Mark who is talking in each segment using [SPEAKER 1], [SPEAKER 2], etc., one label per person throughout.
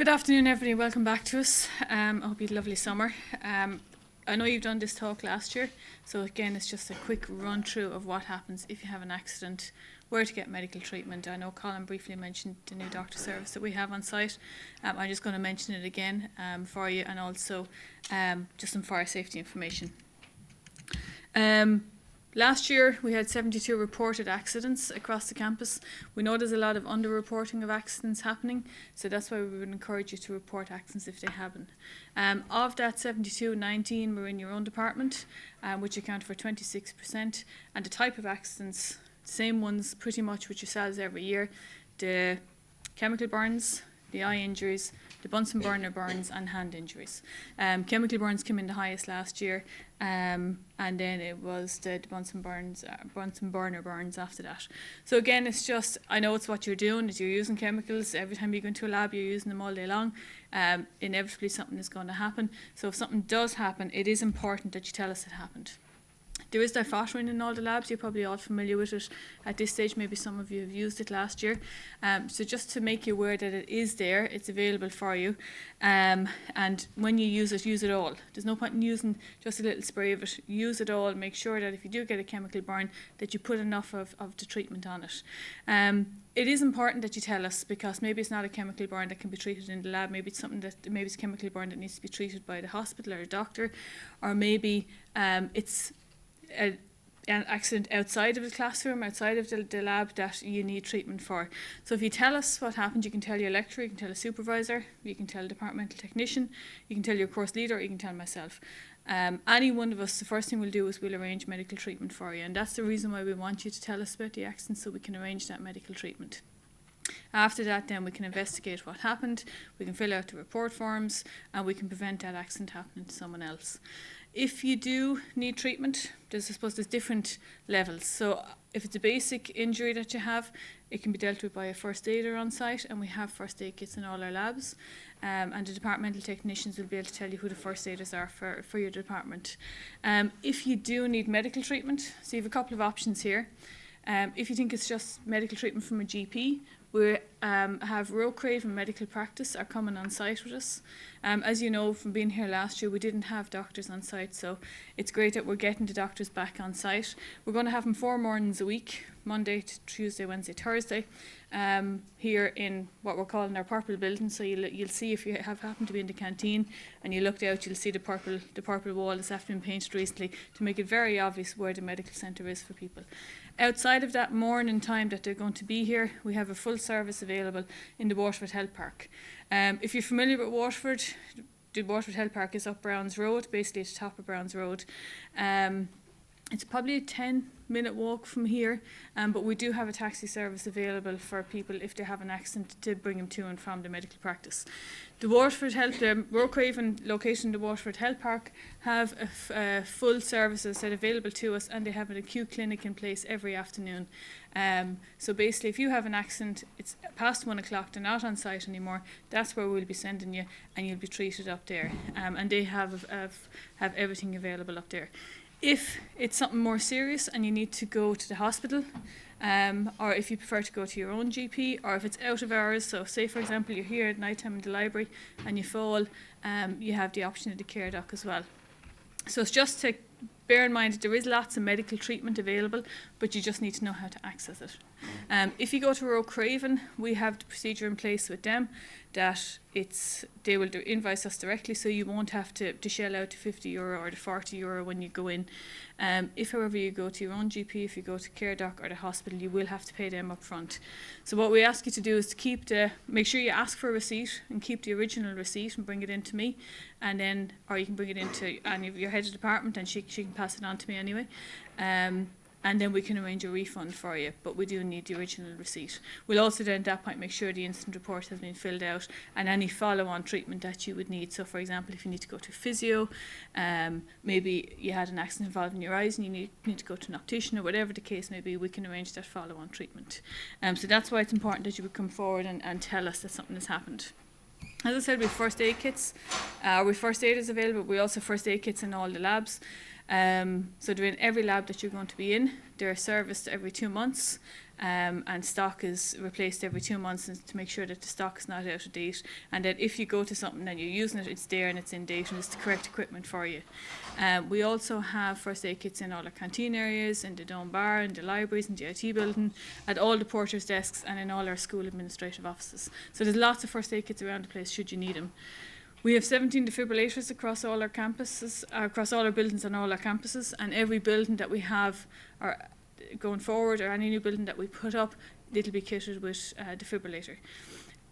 [SPEAKER 1] Good afternoon, everybody. Welcome back to us. I hope you had a lovely summer. I know you've done this talk last year, so again, it's just a quick run through of what happens if you have an accident, where to get medical treatment. I know Colin briefly mentioned the new doctor service that we have on site. I'm just going to mention it again for you, and also just some fire safety information. Last year we had 72 reported accidents across the campus. We know there's a lot of underreporting of accidents happening, so that's why we would encourage you to report accidents if they happen. Of that 72, 19 were in your own department, which account for 26%, and the type of accidents, same ones pretty much with yourselves every year: the chemical burns, the eye injuries, the Bunsen burner burns, and hand injuries. Chemical burns came in the highest last year, and then it was the Bunsen burner burns after that. So again, it's just, I know it's what you're doing, is you're using chemicals. Every time you go into a lab, you're using them all day long. Inevitably something is going to happen. So if something does happen, it is important that you tell us it happened. There is diphosphorin in all the labs. You're probably all familiar with it at this stage. Maybe some of you have used it last year. So just to make you aware that it is there, it's available for you. And when you use it all. There's no point in using just a little spray of it. Use it all. Make sure that if you do get a chemical burn, that you put enough of the treatment on it. It is important that you tell us, because maybe it's not a chemical burn that can be treated in the lab. Maybe it's maybe it's a chemical burn that needs to be treated by the hospital or a doctor, or maybe it's an accident outside of the classroom, outside of the lab, that you need treatment for. So if you tell us what happened, you can tell your lecturer, you can tell a supervisor, you can tell a departmental technician, you can tell your course leader, or you can tell myself. Any one of us, the first thing we'll do is we'll arrange medical treatment for you, and that's the reason why we want you to tell us about the accident, so we can arrange that medical treatment. After that, then we can investigate what happened, we can fill out the report forms, and we can prevent that accident happening to someone else. If you do need treatment, there's different levels. So if it's a basic injury that you have, it can be dealt with by a first aider on site, and we have first aid kits in all our labs. And the departmental technicians will be able to tell you who the first aiders are for your department. If you do need medical treatment, so you have a couple of options here. If you think it's just medical treatment from a GP, we have Roe Craven Medical Practice are coming on site with us. As you know from being here last year, we didn't have doctors on site, so it's great that we're getting the doctors back on site. We're going to have them 4 mornings a week, Monday to Tuesday, Wednesday, Thursday, here in what we're calling our purple building. So you'll see, if you have happened to be in the canteen and you looked out, you'll see the purple wall that's after been painted recently to make it very obvious where the medical centre is for people. Outside of that morning time that they're going to be here, we have a full service available in the Waterford Health Park. If you're familiar with Waterford, the Waterford Health Park is up Browns Road, basically at the top of Browns Road. It's probably a 10-minute walk from here, but we do have a taxi service available for people if they have an accident, to bring them to and from the medical practice. The Roe Craven location in the Waterford Health Park have full services that are available to us, and they have an acute clinic in place every afternoon. So basically, if you have an accident, it's past 1 o'clock, they're not on site anymore, that's where we'll be sending you, and you'll be treated up there. And they have everything available up there. If it's something more serious and you need to go to the hospital, or if you prefer to go to your own GP, or if it's out of hours, so say for example you're here at night time in the library and you fall, you have the option of the care doc as well. So it's just to bear in mind that there is lots of medical treatment available, but you just need to know how to access it. If you go to Roe Craven, we have the procedure in place with them that they will invoice us directly, so you won't have to shell out the €50 or the €40 when you go in. If, however, you go to your own GP, if you go to care doc or the hospital, you will have to pay them up front. So what we ask you to do is to make sure you ask for a receipt and keep the original receipt and bring it in to me, and then, or you can bring it into any of your head of department, and she can pass it on to me anyway. And then we can arrange a refund for you, but we do need the original receipt. We'll also then at that point make sure the incident report has been filled out, and any follow-on treatment that you would need. So for example, if you need to go to physio, maybe you had an accident involving your eyes and you need to go to an optician, or whatever the case may be, we can arrange that follow-on treatment. So that's why it's important that you would come forward and tell us that something has happened. As I said, we have first aid kits. We have first aiders available. We also have first aid kits in all the labs. So they're in every lab that you're going to be in. They're serviced every 2 months. and stock is replaced every 2 months to make sure that the stock is not out of date, and that if you go to something and you're using it, it's there and it's in date and it's the correct equipment for you. We also have first aid kits in all our canteen areas, in the Dome Bar, in the libraries, in the IT building, at all the porters' desks and in all our school administrative offices. So there's lots of first aid kits around the place should you need them. We have 17 defibrillators across all our campuses, across all our buildings and all our campuses, and every building that we have going forward, or any new building that we put up, it'll be kitted with a defibrillator.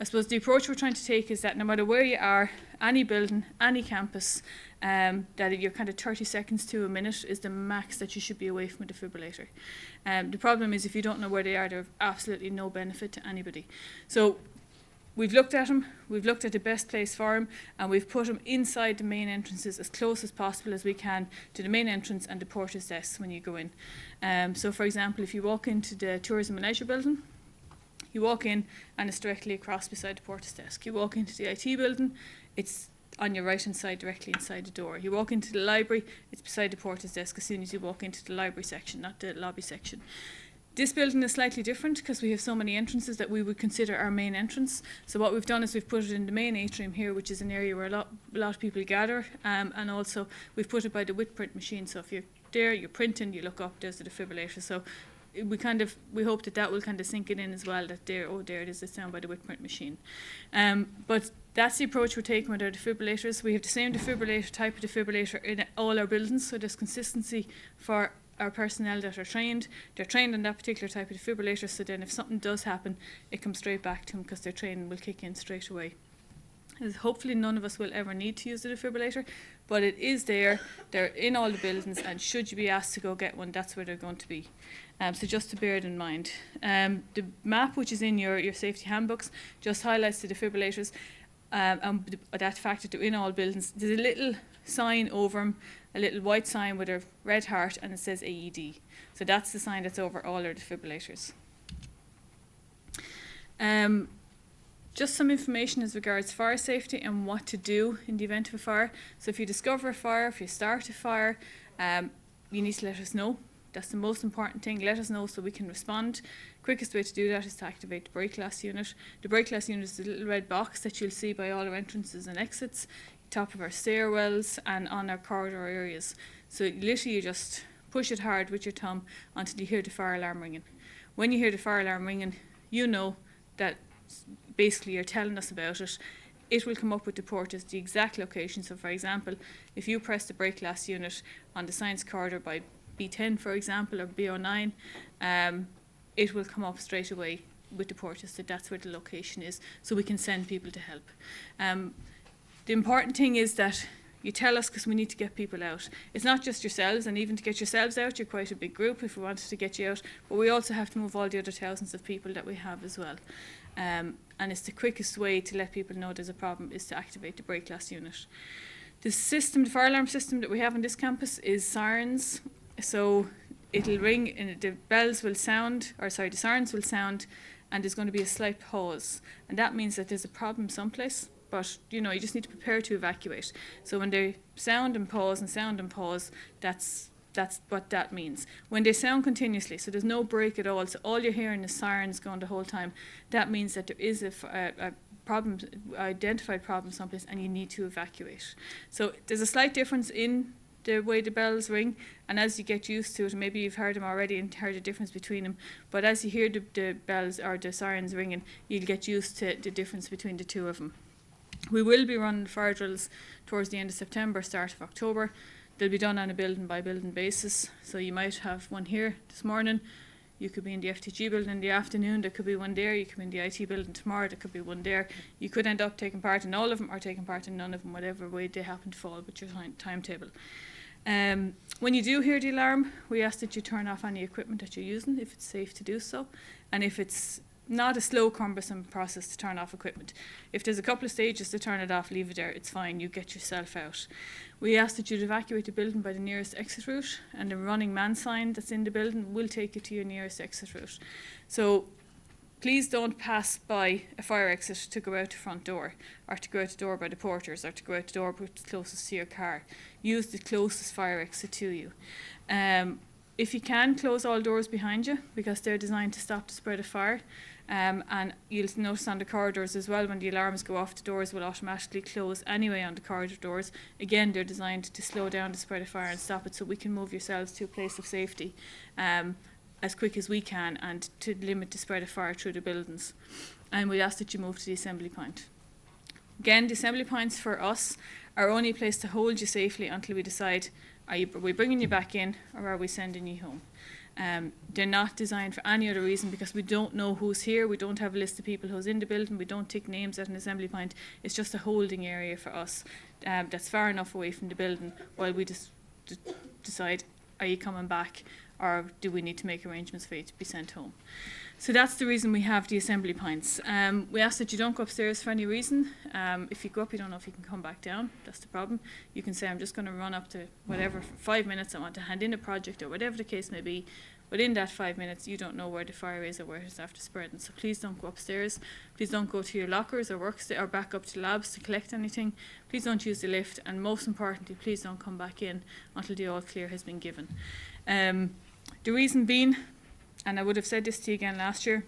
[SPEAKER 1] I suppose the approach we're trying to take is that no matter where you are, any building, any campus, that you're kind of 30 seconds to a minute is the max that you should be away from a defibrillator. The problem is if you don't know where they are, they're absolutely no benefit to anybody. So we've looked at them, we've looked at the best place for them, and we've put them inside the main entrances as close as possible as we can to the main entrance and the porter's desks when you go in. So for example, if you walk into the Tourism and Leisure building, you walk in and it's directly across beside the porter's desk. You walk into the IT building, it's on your right hand side directly inside the door. You walk into the library, it's beside the porter's desk as soon as you walk into the library section, not the lobby section. This building is slightly different because we have so many entrances that we would consider our main entrance. So what we've done is we've put it in the main atrium here, which is an area where a lot of people gather, and also we've put it by the WITprint machine. So if you're there, you're printing, you look up, there's the defibrillator. So we hope that will kind of sink it in as well, that there it is, it's down by the WITprint machine. But that's the approach we're taking with our defibrillators. We have the same type of defibrillator in all our buildings, so there's consistency for our personnel that are trained. They're trained on that particular type of defibrillator, so then if something does happen, it comes straight back to them because their training will kick in straight away. Hopefully none of us will ever need to use the defibrillator, but it is there, they're in all the buildings, and should you be asked to go get one, that's where they're going to be. So just to bear it in mind. The map, which is in your safety handbooks, just highlights the defibrillators, and that fact that they're in all buildings. There's a little sign over them, a little white sign with a red heart, and it says AED. So that's the sign that's over all our defibrillators. Just some information as regards fire safety and what to do in the event of a fire. So if you discover a fire, if you start a fire, you need to let us know. That's the most important thing. Let us know so we can respond. Quickest way to do that is to activate the break glass unit. The break glass unit is the little red box that you'll see by all our entrances and exits, top of our stairwells and on our corridor areas. So literally you just push it hard with your thumb until you hear the fire alarm ringing. When you hear the fire alarm ringing, you know that basically you're telling us about it. It will come up with the porters, the exact location. So for example, if you press the break glass unit on the science corridor by B10 for example, or B09, it will come up straight away with the porters that that's where the location is, so we can send people to help. The important thing is that you tell us because we need to get people out. It's not just yourselves, and even to get yourselves out, you're quite a big group if we wanted to get you out, but we also have to move all the other thousands of people that we have as well. And it's the quickest way to let people know there's a problem is to activate the break glass unit. The fire alarm system that we have on this campus is sirens. So it'll ring and the sirens will sound, and there's going to be a slight pause, and that means that there's a problem someplace, but you just need to prepare to evacuate. So when they sound and pause, that's what that means. When they sound continuously, so there's no break at all, so all you're hearing is sirens going the whole time, that means that there is a problem, identified problem someplace, and you need to evacuate. So there's a slight difference in the way the bells ring, and as you get used to it, maybe you've heard them already and heard the difference between them, but as you hear the bells or the sirens ringing, you'll get used to the difference between the two of them. We will be running fire drills towards the end of September, start of October. They'll be done on a building by building basis, so you might have one here this morning, you could be in the FTG building in the afternoon, there could be one there, you could be in the IT building tomorrow, there could be one there. You could end up taking part in all of them or taking part in none of them, whatever way they happen to fall with your timetable. When you do hear the alarm, we ask that you turn off any equipment that you're using if it's safe to do so, and if it's not a slow, cumbersome process to turn off equipment. If there's a couple of stages to turn it off, leave it there, it's fine, you get yourself out. We ask that you evacuate the building by the nearest exit route, and the running man sign that's in the building will take you to your nearest exit route. So please don't pass by a fire exit to go out the front door, or to go out the door by the porters, or to go out the door closest to your car. Use the closest fire exit to you. if you can, close all doors behind you, because they're designed to stop the spread of fire. And you'll notice on the corridors as well, when the alarms go off, the doors will automatically close anyway on the corridor doors. Again, they're designed to slow down the spread of fire and stop it, so we can move yourselves to a place of safety as quick as we can, and to limit the spread of fire through the buildings. And we ask that you move to the assembly point. Again, the assembly points for us are only a place to hold you safely until we decide, are we bringing you back in, or are we sending you home? They're not designed for any other reason, because we don't know who's here. We don't have a list of people who's in the building. We don't take names at an assembly point. It's just a holding area for us that's far enough away from the building while we just decide, are you coming back, or do we need to make arrangements for you to be sent home? So that's the reason we have the assembly points. We ask that you don't go upstairs for any reason. If you go up, you don't know if you can come back down. That's the problem. You can say, I'm just going to run up to whatever for 5 minutes. I want to hand in a project, or whatever the case may be. But in that 5 minutes, you don't know where the fire is or where it's after spreading. So please don't go upstairs. Please don't go to your lockers or or back up to labs to collect anything. Please don't use the lift. And most importantly, please don't come back in until the all clear has been given. The reason being, and I would have said this to you again last year,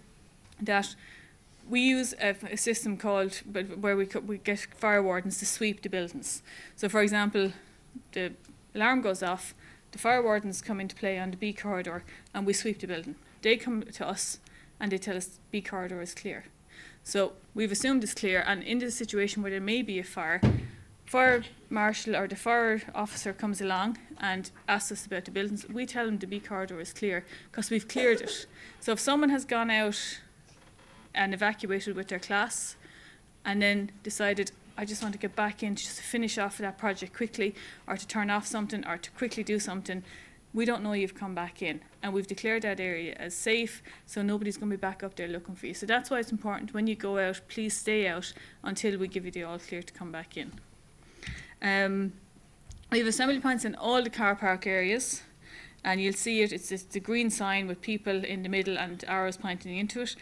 [SPEAKER 1] that we use a system called, where we get fire wardens to sweep the buildings. So for example, the alarm goes off, the fire wardens come into play on the B corridor, and we sweep the building. They come to us and they tell us B corridor is clear. So we've assumed it's clear, and in the situation where there may be a fire marshal or the fire officer comes along and asks us about the buildings, we tell them the B corridor is clear, because we've cleared it. So if someone has gone out and evacuated with their class and then decided, I just want to get back in just to finish off that project quickly, or to turn off something, or to quickly do something, we don't know you've come back in, and we've declared that area as safe, so nobody's going to be back up there looking for you. So that's why it's important, when you go out, please stay out until we give you the all clear to come back in. We have assembly points in all the car park areas, and you'll see it, it's the green sign with people in the middle and arrows pointing into it.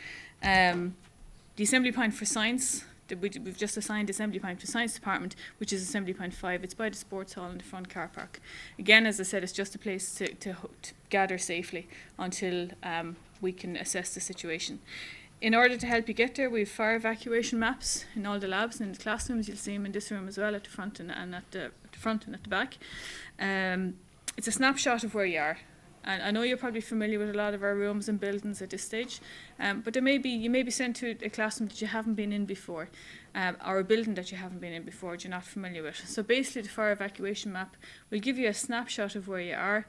[SPEAKER 1] The assembly point for science, we've just assigned assembly point to science department, which is assembly point 5. It's by the sports hall in the front car park. Again, as I said, it's just a place to gather safely until we can assess the situation. In order to help you get there, we have fire evacuation maps in all the labs and in the classrooms. You'll see them in this room as well, at the front and at the front and at the back. It's a snapshot of where you are. And I know you're probably familiar with a lot of our rooms and buildings at this stage, but you may be sent to a classroom that you haven't been in before, or a building that you haven't been in before, that you're not familiar with. So basically, the fire evacuation map will give you a snapshot of where you are,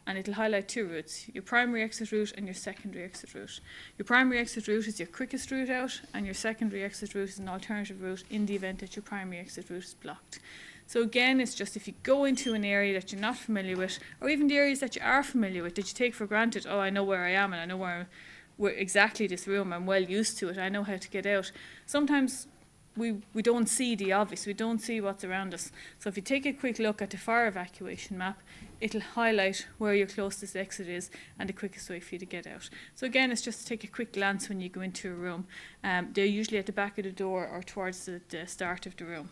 [SPEAKER 1] and it'll highlight 2 routes, your primary exit route and your secondary exit route. Your primary exit route is your quickest route out, and your secondary exit route is an alternative route in the event that your primary exit route is blocked. So again, it's just if you go into an area that you're not familiar with, or even the areas that you are familiar with, that you take for granted, oh, I know where I am, and I know where exactly this room, I'm well used to it, I know how to get out. Sometimes we don't see the obvious, we don't see what's around us. So if you take a quick look at the fire evacuation map, it'll highlight where your closest exit is and the quickest way for you to get out. So again, it's just to take a quick glance when you go into a room. They're usually at the back of the door or towards the start of the room.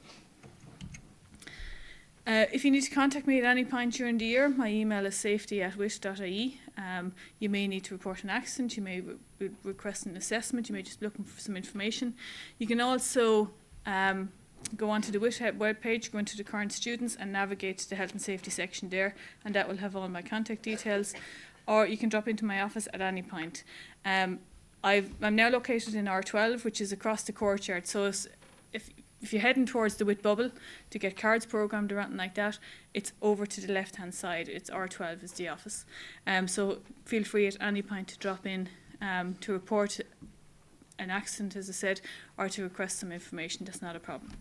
[SPEAKER 1] If you need to contact me at any point during the year, my email is safety@wish.ie. You may need to report an accident, you may request an assessment, you may just be looking for some information. You can also go onto the WISH webpage, go into the current students and navigate to the health and safety section there, and that will have all my contact details. Or you can drop into my office at any point. I'm now located in R12, which is across the courtyard. So if you're heading towards the WIT bubble to get cards programmed or anything like that, it's over to the left-hand side. It's R12 is the office. So feel free at any point to drop in to report an accident, as I said, or to request some information. That's not a problem.